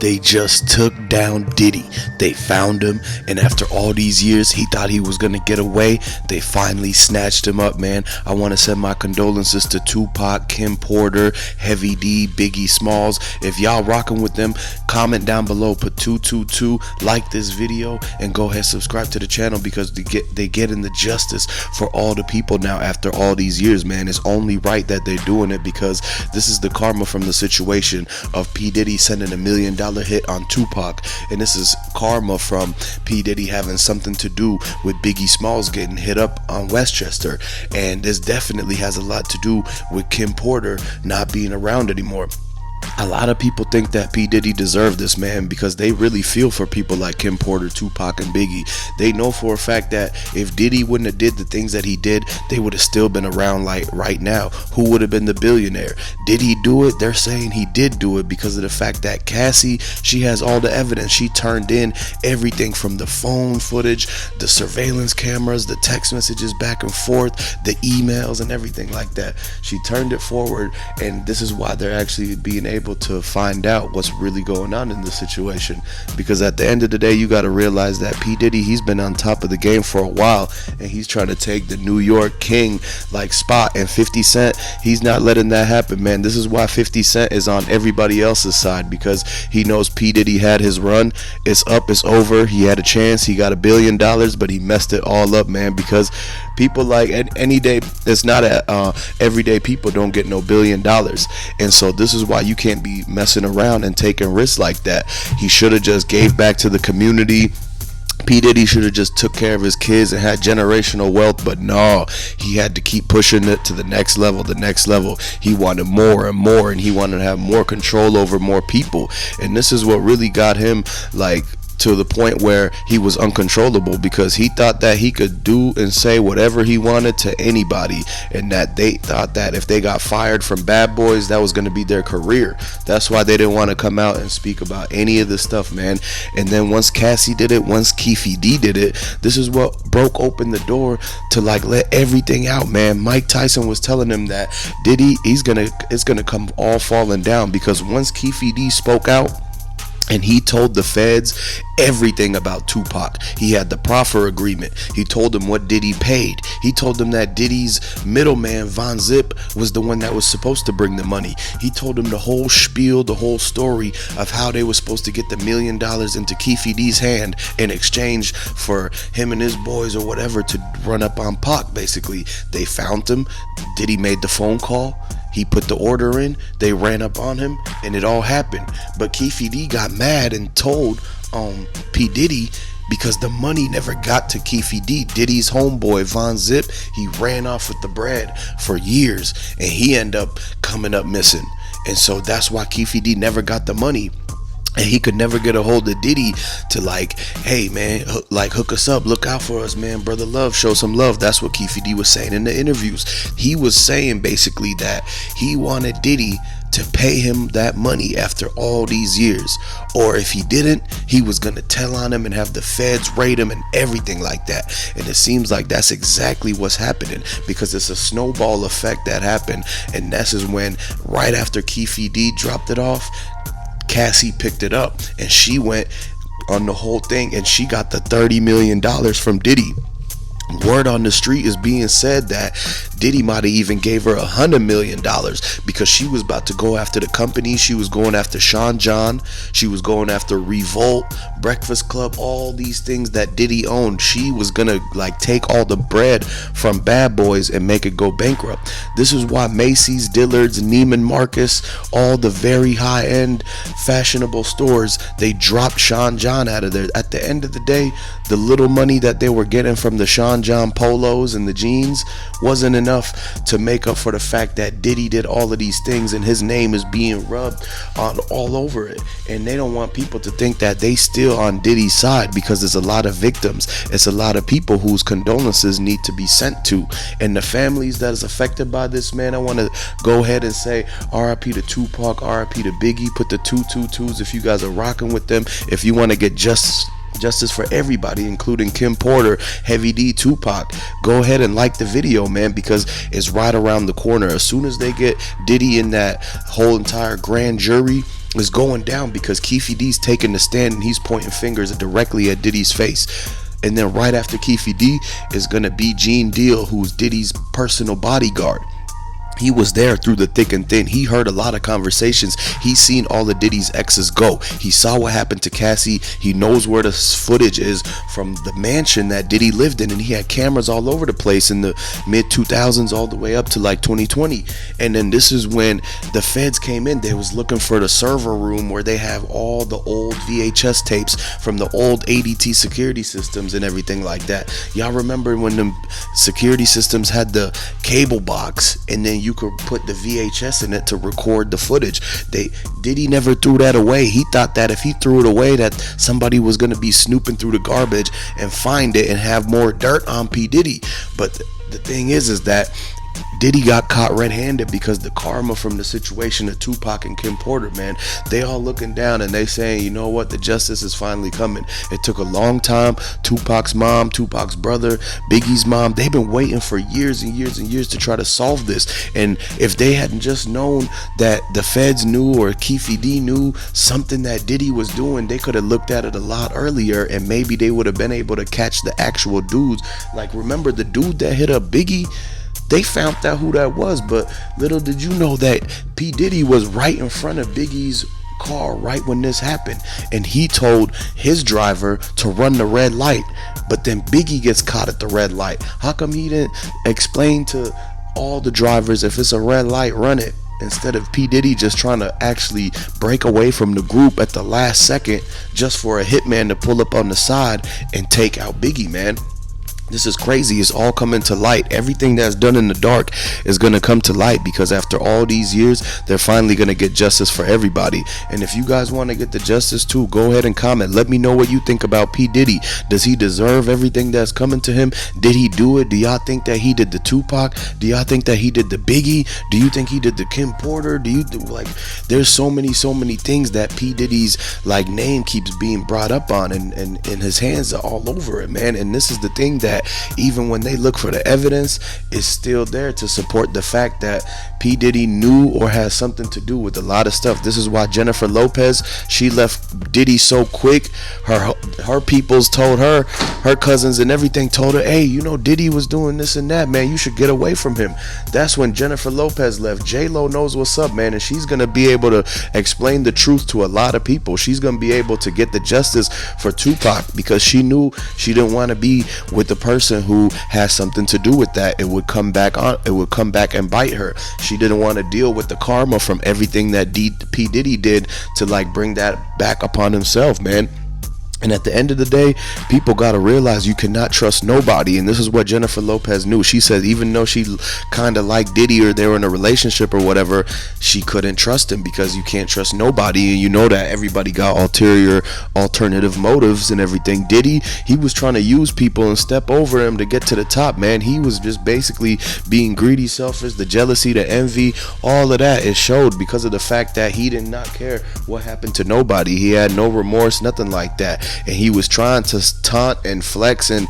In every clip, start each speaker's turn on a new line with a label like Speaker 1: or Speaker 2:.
Speaker 1: They just took down Diddy. They found him, and after all these years, he thought he was gonna get away. They finally snatched him up, man. I want to send my condolences to Tupac, Kim Porter, Heavy D, Biggie Smalls. If y'all rocking with them, comment down below, put 222, like this video, and go ahead subscribe to the channel, because they getting the justice for all the people now after all these years, man. It's only right that they're doing it, because this is the karma from the situation of P. Diddy sending $1 million hit on Tupac, and this is karma from P. Diddy having something to do with Biggie Smalls getting hit up on Westchester, and this definitely has a lot to do with Kim Porter not being around anymore. A lot of people think that P. Diddy deserved this, man, because they really feel for people like Kim Porter, Tupac, and Biggie. They know for a fact that if Diddy wouldn't have did the things that he did, they would have still been around like right now. Who would have been the billionaire? Did he do it? They're saying he did do it because of the fact that Cassie, she has all the evidence. She turned in everything from the phone footage, the surveillance cameras, the text messages back and forth, the emails, and everything like that. She turned it forward, and this is why they're actually being able to find out what's really going on in this situation, because at the end of the day, you got to realize that P. Diddy, he's been on top of the game for a while, and he's trying to take the New York king like spot, and 50 Cent, he's not letting that happen, man. This is why 50 Cent is on everybody else's side, because he knows P. Diddy had his run. It's up, it's over. He had a chance, he got $1 billion, but he messed it all up, man, because people like any day, it's not everyday people don't get no $1 billion, and so this is why you can't be messing around and taking risks like that. He should have just gave back to the community. P. Diddy should have just took care of his kids and had generational wealth, but no, he had to keep pushing it to the next level. He wanted more and more, and he wanted to have more control over more people, and this is what really got him like to the point where he was uncontrollable, because he thought that he could do and say whatever he wanted to anybody, and that they thought that if they got fired from Bad Boys, that was going to be their career. That's why they didn't want to come out and speak about any of this stuff, man. And then once Cassie did it, once Keefe D did it, this is what broke open the door to like let everything out, man. Mike Tyson was telling him that Diddy, it's gonna come all falling down, because once Keefe D spoke out and he told the feds everything about Tupac, he had the proffer agreement. He told them what Diddy paid. He told them that Diddy's middleman, Von Zip, was the one that was supposed to bring the money. He told them the whole spiel, the whole story of how they were supposed to get the $1 million into Keefe D's hand in exchange for him and his boys or whatever to run up on Pac, basically. They found him. Diddy made the phone call. He put the order in, they ran up on him, and it all happened. But Keefe D got mad and told P. Diddy, because the money never got to Keefe D. Diddy's homeboy, Von Zip, he ran off with the bread for years, and he ended up coming up missing. And so that's why Keefe D never got the money. And he could never get a hold of Diddy to like, hey man, like hook us up, look out for us, man, brother love, show some love. That's what Keefe D was saying in the interviews. He was saying basically that he wanted Diddy to pay him that money after all these years, or if he didn't, he was gonna tell on him and have the feds raid him and everything like that. And it seems like that's exactly what's happening, because it's a snowball effect that happened. And this is when, right after Keefe D dropped it off, Cassie picked it up, and she went on the whole thing, and she got the $30 million from Diddy. Word on the street is being said that Diddy might have even gave her $100 million, because she was about to go after the company. She was going after Sean John. She was going after Revolt, Breakfast Club, all these things that Diddy owned. She was gonna like take all the bread from Bad Boys and make it go bankrupt. This is why Macy's, Dillard's, Neiman Marcus, all the very high-end fashionable stores, they dropped Sean John out of there. At the end of the day, the little money that they were getting from the Sean John polos and the jeans wasn't enough to make up for the fact that Diddy did all of these things, and his name is being rubbed on all over it. And they don't want people to think that they still on Diddy's side, because there's a lot of victims. It's a lot of people whose condolences need to be sent to, and the families that is affected by this, man, I want to go ahead and say RIP to Tupac, RIP to Biggie. Put the 222s if you guys are rocking with them. If you want to get justice for everybody, including Kim Porter, Heavy D, Tupac, go ahead and like the video, man, because it's right around the corner. As soon as they get Diddy in that whole entire grand jury, is going down because Keefe D's taking the stand and he's pointing fingers directly at Diddy's face. And then right after Keefe D is gonna be Gene Deal, who's Diddy's personal bodyguard. He was there through the thick and thin. He heard a lot of conversations. He's seen all of Diddy's exes go. He saw what happened to Cassie. He knows where the footage is from the mansion that Diddy lived in, and he had cameras all over the place in the mid 2000s all the way up to like 2020. And then this is when the feds came in. They was looking for the server room where they have all the old VHS tapes from the old ADT security systems and everything like that. Y'all remember when the security systems had the cable box, and then you could put the VHS in it to record the footage. Diddy never threw that away. He thought that if he threw it away, that somebody was going to be snooping through the garbage and find it and have more dirt on P. Diddy. But the thing is that Diddy got caught red-handed because the karma from the situation of Tupac and Kim Porter, man, they all looking down and they saying, you know what, the justice is finally coming. It took a long time. Tupac's mom, Tupac's brother, Biggie's mom, they've been waiting for years and years and years to try to solve this. And if they hadn't just known that the feds knew or Keefe D knew something that Diddy was doing, they could have looked at it a lot earlier and maybe they would have been able to catch the actual dudes. Like, remember the dude that hit up Biggie? They found out who that was, but little did you know that P. Diddy was right in front of Biggie's car right when this happened, and he told his driver to run the red light, but then Biggie gets caught at the red light. How come he didn't explain to all the drivers, if it's a red light, run it, instead of P. Diddy just trying to actually break away from the group at the last second just for a hitman to pull up on the side and take out Biggie, man? This is crazy. It's all coming to light. Everything that's done in the dark is going to come to light because after all these years, they're finally going to get justice for everybody. And if you guys want to get the justice too, go ahead and comment. Let me know what you think about P. Diddy. Does he deserve everything that's coming to him? Did he do it? Do y'all think that he did the Tupac? Do y'all think that he did the Biggie? Do you think he did the Kim Porter? Do you like, there's so many things that P. Diddy's like name keeps being brought up on, and his hands are all over it, man. And this is the thing, that even when they look for the evidence, it's still there to support the fact that P. Diddy knew or has something to do with a lot of stuff. This is why Jennifer Lopez, she left Diddy so quick. Her peoples told her cousins and everything told her, hey, you know, Diddy was doing this and that, man, you should get away from him. That's when Jennifer Lopez left. J-Lo knows what's up, man, and she's gonna be able to explain the truth to a lot of people. She's gonna be able to get the justice for Tupac because she knew she didn't want to be with the person who has something to do with that. It would come back and bite her. She didn't want to deal with the karma from everything that P. Diddy did to like bring that back upon himself, man. And at the end of the day, people got to realize you cannot trust nobody. And this is what Jennifer Lopez knew. She said even though she kind of liked Diddy or they were in a relationship or whatever, she couldn't trust him because you can't trust nobody. And you know that everybody got alternative motives and everything. Diddy, he was trying to use people and step over him to get to the top, man. He was just basically being greedy, selfish, the jealousy, the envy, all of that. It showed because of the fact that he did not care what happened to nobody. He had no remorse, nothing like that. And he was trying to taunt and flex and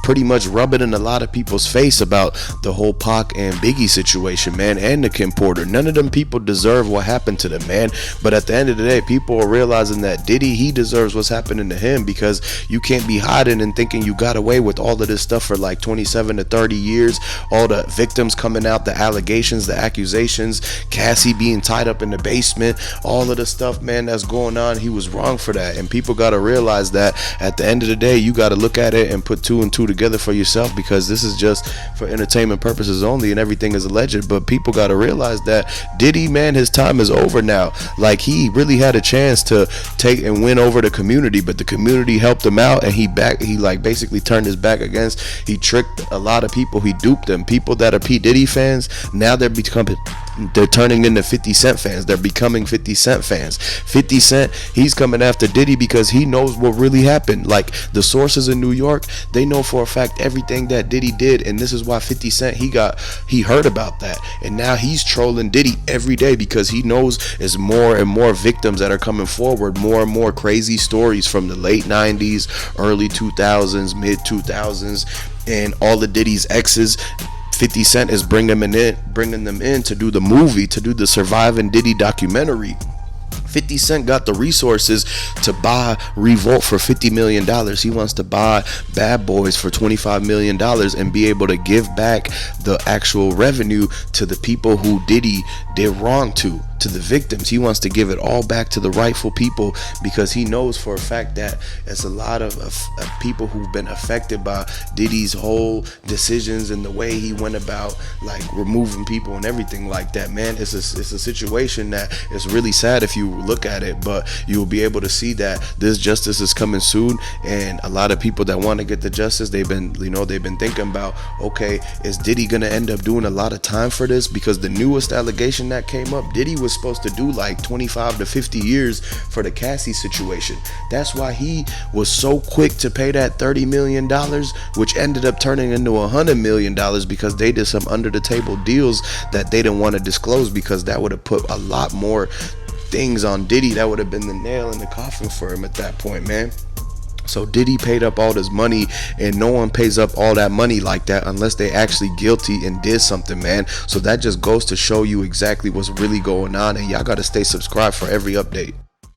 Speaker 1: pretty much rub it in a lot of people's face about the whole Pac and Biggie situation, man, and the Kim Porter. None of them people deserve what happened to them, man. But at the end of the day, people are realizing that Diddy, he deserves what's happening to him, because you can't be hiding and thinking you got away with all of this stuff for like 27 to 30 years. All the victims coming out, the allegations, the accusations, Cassie being tied up in the basement, all of the stuff, man, that's going on. He was wrong for that. And people got to realize that at the end of the day, you got to look at it and put two and two together for yourself, because this is just for entertainment purposes only and everything is alleged. But people got to realize that Diddy, man, his time is over now. Like, he really had a chance to take and win over the community, but the community helped him out, and he like basically turned his back against. He tricked a lot of people. He duped them. People that are P. Diddy fans, now they're turning into 50 Cent fans. They're becoming 50 Cent fans. 50 Cent, he's coming after Diddy because he knows what really happened. Like, the sources in New York, they know for a fact everything that Diddy did, and this is why 50 Cent, he heard about that, and now he's trolling Diddy every day because he knows there's more and more victims that are coming forward, more and more crazy stories from the late 90s, early 2000s, mid 2000s, and all of Diddy's exes. 50 Cent is bringing them in to do the movie, to do the Surviving Diddy documentary. 50 Cent got the resources to buy Revolt for $50 million. He wants to buy Bad Boys for $25 million and be able to give back the actual revenue to the people who Diddy did wrong to the victims. He wants to give it all back to the rightful people, because he knows for a fact that it's a lot of people who've been affected by Diddy's whole decisions and the way he went about like removing people and everything like that, man. It's a situation that is really sad if you look at it, but you'll be able to see that this justice is coming soon. And a lot of people that want to get the justice, they've been thinking about, okay, is Diddy gonna end up doing a lot of time for this? Because the newest allegation that came up, Diddy was supposed to do like 25 to 50 years for the Cassie situation. That's why he was so quick to pay that $30 million, which ended up turning into $100 million, because they did some under the table deals that they didn't want to disclose, because that would have put a lot more things on Diddy. That would have been the nail in the coffin for him at that point, man. So Diddy paid up all this money, and no one pays up all that money like that unless they actually guilty and did something, man. So that just goes to show you exactly what's really going on, and y'all gotta stay subscribed for every update.